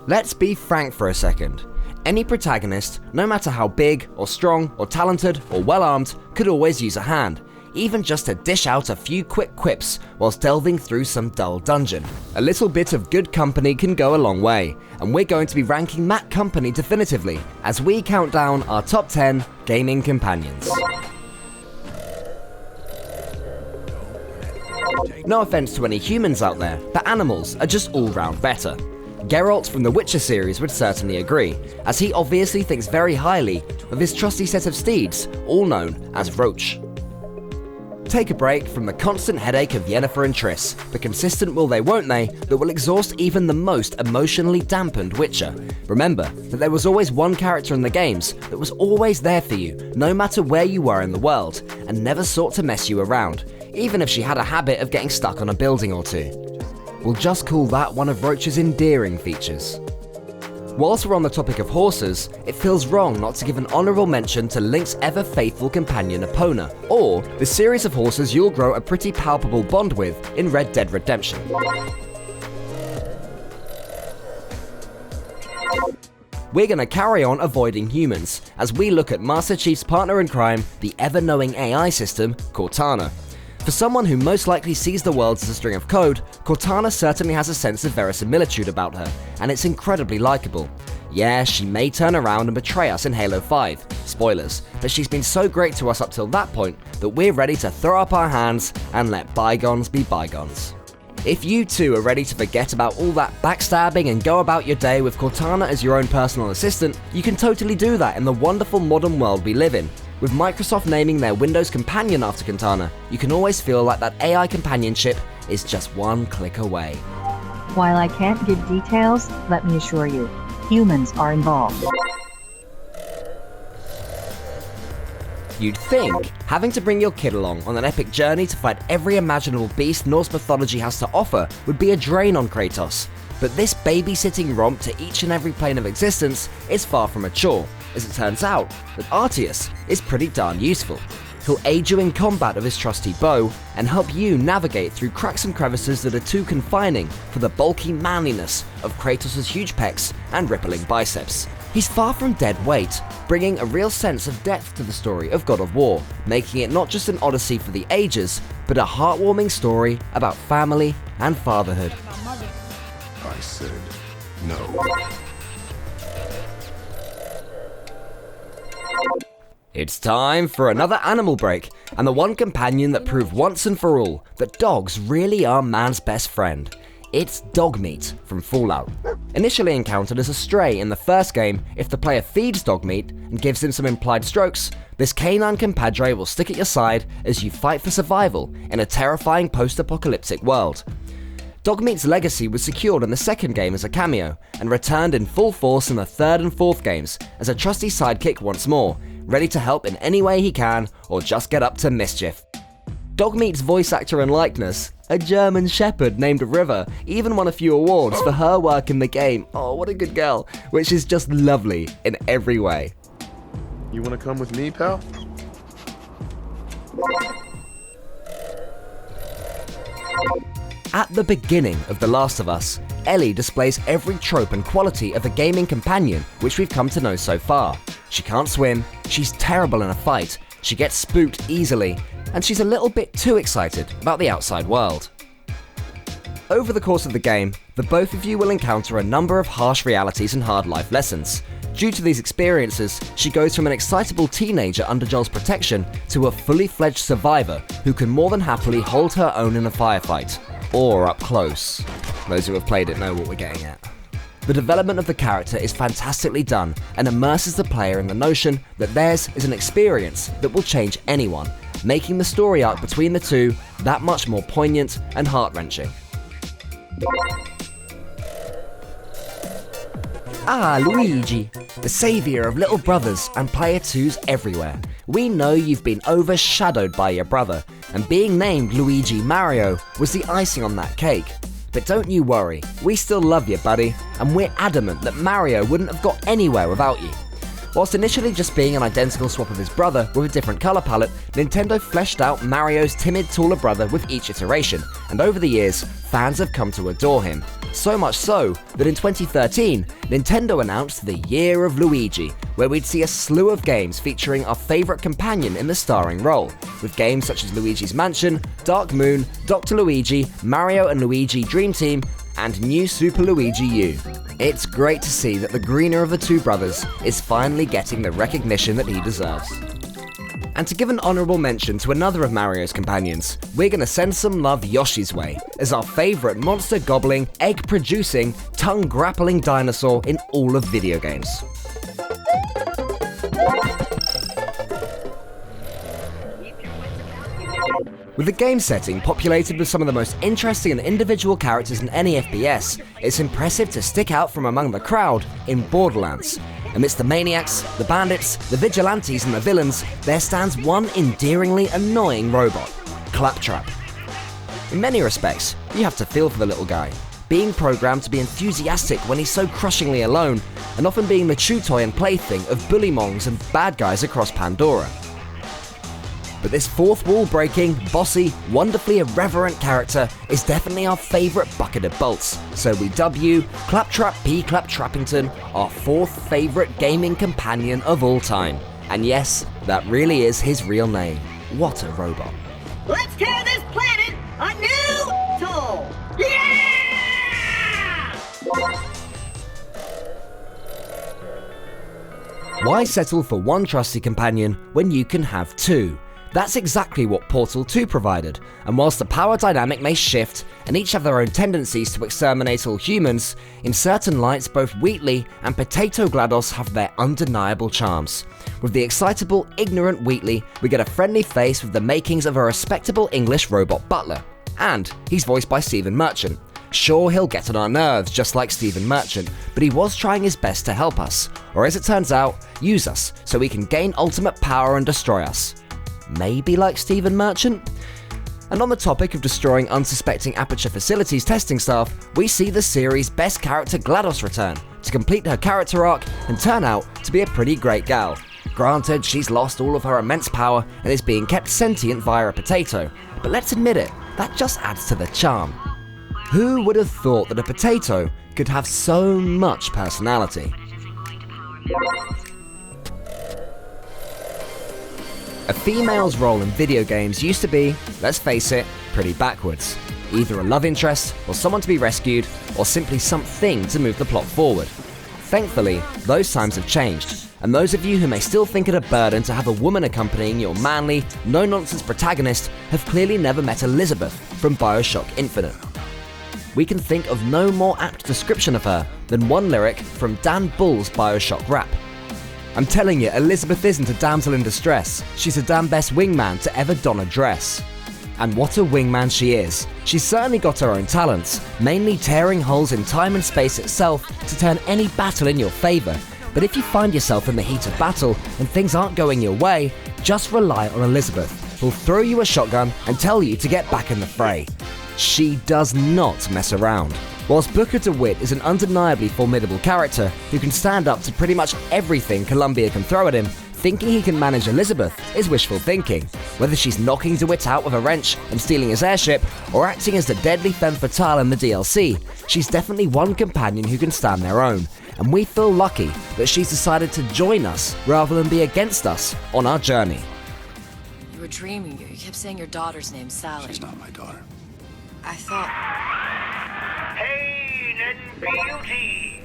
Let's be frank for a second. Any protagonist, no matter how big, or strong, or talented, or well-armed, could always use a hand, even just to dish out a few quick quips whilst delving through some dull dungeon. A little bit of good company can go a long way, and we're going to be ranking that company definitively as we count down our top 10 gaming companions. No offense to any humans out there, but animals are just all round better. Geralt from the Witcher series would certainly agree, as he obviously thinks very highly of his trusty set of steeds, all known as Roach. Take a break from the constant headache of Yennefer and Triss, the consistent will they won't they that will exhaust even the most emotionally dampened Witcher. Remember that there was always one character in the games that was always there for you, no matter where you were in the world, and never sought to mess you around, even if she had a habit of getting stuck on a building or two. We'll just call that one of Roach's endearing features. Whilst we're on the topic of horses, it feels wrong not to give an honourable mention to Link's ever-faithful companion Epona, or the series of horses you'll grow a pretty palpable bond with in Red Dead Redemption. We're gonna carry on avoiding humans, as we look at Master Chief's partner in crime, the ever-knowing AI system, Cortana. For someone who most likely sees the world as a string of code, Cortana certainly has a sense of verisimilitude about her, and it's incredibly likeable. Yeah, she may turn around and betray us in Halo 5, spoilers, but she's been so great to us up till that point that we're ready to throw up our hands and let bygones be bygones. If you too are ready to forget about all that backstabbing and go about your day with Cortana as your own personal assistant, you can totally do that in the wonderful modern world we live in. With Microsoft naming their Windows companion after Cortana, you can always feel like that AI companionship is just one click away. While I can't give details, let me assure you, humans are involved. You'd think having to bring your kid along on an epic journey to fight every imaginable beast Norse mythology has to offer would be a drain on Kratos, but this babysitting romp to each and every plane of existence is far from a chore, as it turns out that Arteus is pretty darn useful. He'll aid you in combat of his trusty bow and help you navigate through cracks and crevices that are too confining for the bulky manliness of Kratos' huge pecs and rippling biceps. He's far from dead weight, bringing a real sense of depth to the story of God of War, making it not just an odyssey for the ages, but a heartwarming story about family and fatherhood. I said no. It's time for another animal break, and the one companion that proved once and for all that dogs really are man's best friend. It's Dogmeat from Fallout. Initially encountered as a stray in the first game, if the player feeds Dogmeat and gives him some implied strokes, this canine compadre will stick at your side as you fight for survival in a terrifying post-apocalyptic world. Dogmeat's legacy was secured in the second game as a cameo, and returned in full force in the third and fourth games as a trusty sidekick once more, ready to help in any way he can, or just get up to mischief. Dogmeat's voice actor and likeness, a German shepherd named River, even won a few awards for her work in the game. Oh, what a good girl, which is just lovely in every way. You wanna come with me, pal? At the beginning of The Last of Us, Ellie displays every trope and quality of a gaming companion which we've come to know so far. She can't swim, she's terrible in a fight, she gets spooked easily, and she's a little bit too excited about the outside world. Over the course of the game, the both of you will encounter a number of harsh realities and hard life lessons. Due to these experiences, she goes from an excitable teenager under Joel's protection to a fully fledged survivor who can more than happily hold her own in a firefight. Or up close. Those who have played it know what we're getting at. The development of the character is fantastically done and immerses the player in the notion that theirs is an experience that will change anyone, making the story arc between the two that much more poignant and heart-wrenching. Ah, Luigi, the saviour of little brothers and player twos everywhere. We know you've been overshadowed by your brother, and being named Luigi Mario was the icing on that cake. But don't you worry, we still love you, buddy, and we're adamant that Mario wouldn't have got anywhere without you. Whilst initially just being an identical swap of his brother with a different colour palette, Nintendo fleshed out Mario's timid taller brother with each iteration, and over the years, fans have come to adore him. So much so that in 2013, Nintendo announced the Year of Luigi, where we'd see a slew of games featuring our favourite companion in the starring role, with games such as Luigi's Mansion, Dark Moon, Dr. Luigi, Mario and Luigi Dream Team, and New Super Luigi U. It's great to see that the greener of the two brothers is finally getting the recognition that he deserves. And to give an honourable mention to another of Mario's companions, we're gonna send some love Yoshi's way, as our favourite monster-gobbling, egg-producing, tongue-grappling dinosaur in all of video games. With the game setting populated with some of the most interesting and individual characters in any FPS, it's impressive to stick out from among the crowd in Borderlands. Amidst the maniacs, the bandits, the vigilantes and the villains, there stands one endearingly annoying robot, Claptrap. In many respects, you have to feel for the little guy, being programmed to be enthusiastic when he's so crushingly alone, and often being the chew toy and plaything of bullymongs and bad guys across Pandora. But this fourth wall breaking, bossy, wonderfully irreverent character is definitely our favourite bucket of bolts, so we dub you Claptrap P. Claptrappington, our fourth favourite gaming companion of all time. And yes, that really is his real name. What a robot. Let's tear this planet a new toll! Yeah! Why settle for one trusty companion when you can have two? That's exactly what Portal 2 provided, and whilst the power dynamic may shift, and each have their own tendencies to exterminate all humans, in certain lights both Wheatley and Potato GLaDOS have their undeniable charms. With the excitable, ignorant Wheatley, we get a friendly face with the makings of a respectable English robot butler. And he's voiced by Stephen Merchant. Sure, he'll get on our nerves just like Stephen Merchant, but he was trying his best to help us, or as it turns out, use us, so he can gain ultimate power and destroy us. Maybe like Stephen Merchant? And on the topic of destroying unsuspecting Aperture Facilities testing staff, we see the series' best character GLaDOS return, to complete her character arc and turn out to be a pretty great gal. Granted, she's lost all of her immense power and is being kept sentient via a potato, but let's admit it, that just adds to the charm. Who would have thought that a potato could have so much personality? A female's role in video games used to be, let's face it, pretty backwards. Either a love interest, or someone to be rescued, or simply something to move the plot forward. Thankfully, those times have changed, and those of you who may still think it a burden to have a woman accompanying your manly, no-nonsense protagonist have clearly never met Elizabeth from BioShock Infinite. We can think of no more apt description of her than one lyric from Dan Bull's BioShock rap. I'm telling you, Elizabeth isn't a damsel in distress. She's the damn best wingman to ever don a dress. And what a wingman she is. She's certainly got her own talents, mainly tearing holes in time and space itself to turn any battle in your favour. But if you find yourself in the heat of battle and things aren't going your way, just rely on Elizabeth, who'll throw you a shotgun and tell you to get back in the fray. She does not mess around. Whilst Booker DeWitt is an undeniably formidable character who can stand up to pretty much everything Columbia can throw at him, thinking he can manage Elizabeth is wishful thinking. Whether she's knocking DeWitt out with a wrench and stealing his airship, or acting as the deadly femme fatale in the DLC, she's definitely one companion who can stand their own, and we feel lucky that she's decided to join us rather than be against us on our journey. You were dreaming. You kept saying your daughter's name, Sally. She's not my daughter. I thought... Pain and beauty.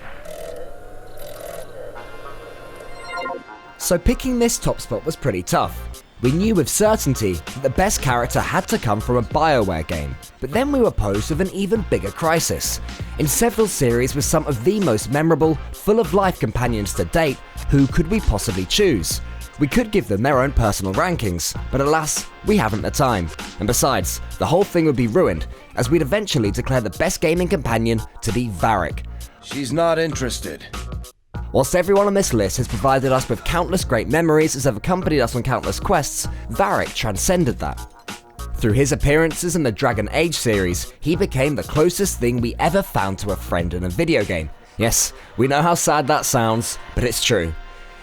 So picking this top spot was pretty tough. We knew with certainty that the best character had to come from a BioWare game, but then we were posed with an even bigger crisis. In several series with some of the most memorable, full-of-life companions to date, who could we possibly choose? We could give them their own personal rankings, but alas, we haven't the time. And besides, the whole thing would be ruined, as we'd eventually declare the best gaming companion to be Varric. She's not interested. Whilst everyone on this list has provided us with countless great memories as have accompanied us on countless quests, Varric transcended that. Through his appearances in the Dragon Age series, he became the closest thing we ever found to a friend in a video game. Yes, we know how sad that sounds, but it's true.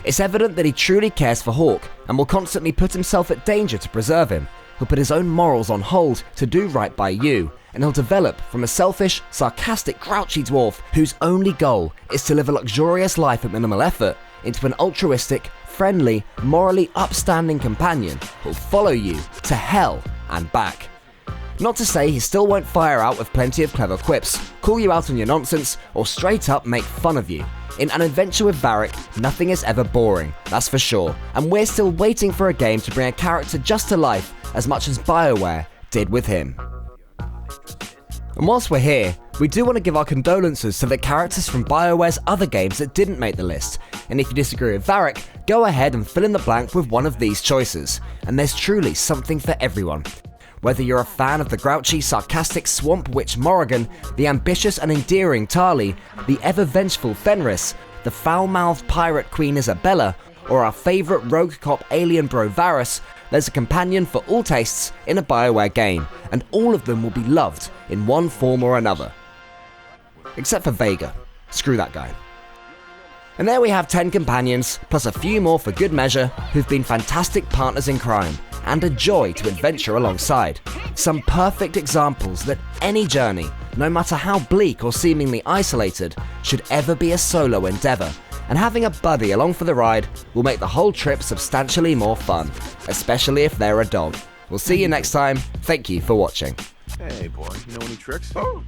It's evident that he truly cares for Hawk, and will constantly put himself at danger to preserve him. He'll put his own morals on hold to do right by you, and he'll develop from a selfish, sarcastic, grouchy dwarf whose only goal is to live a luxurious life at minimal effort into an altruistic, friendly, morally upstanding companion who'll follow you to hell and back. Not to say he still won't fire out with plenty of clever quips, call you out on your nonsense, or straight up make fun of you. In an adventure with Varric, nothing is ever boring, that's for sure, and we're still waiting for a game to bring a character just to life as much as BioWare did with him. And whilst we're here, we do want to give our condolences to the characters from BioWare's other games that didn't make the list, and if you disagree with Varric, go ahead and fill in the blank with one of these choices, and there's truly something for everyone. Whether you're a fan of the grouchy, sarcastic swamp witch Morrigan, the ambitious and endearing Tali, the ever-vengeful Fenris, the foul-mouthed pirate queen Isabella, or our favourite rogue cop alien bro Varus, there's a companion for all tastes in a BioWare game, and all of them will be loved in one form or another. Except for Vega. Screw that guy. And there we have 10 companions, plus a few more for good measure, who've been fantastic partners in crime, and a joy to adventure alongside. Some perfect examples that any journey, no matter how bleak or seemingly isolated, should ever be a solo endeavour, and having a buddy along for the ride will make the whole trip substantially more fun, especially if they're a dog. We'll see you next time, thank you for watching. Hey, boy, you know any tricks? Oh.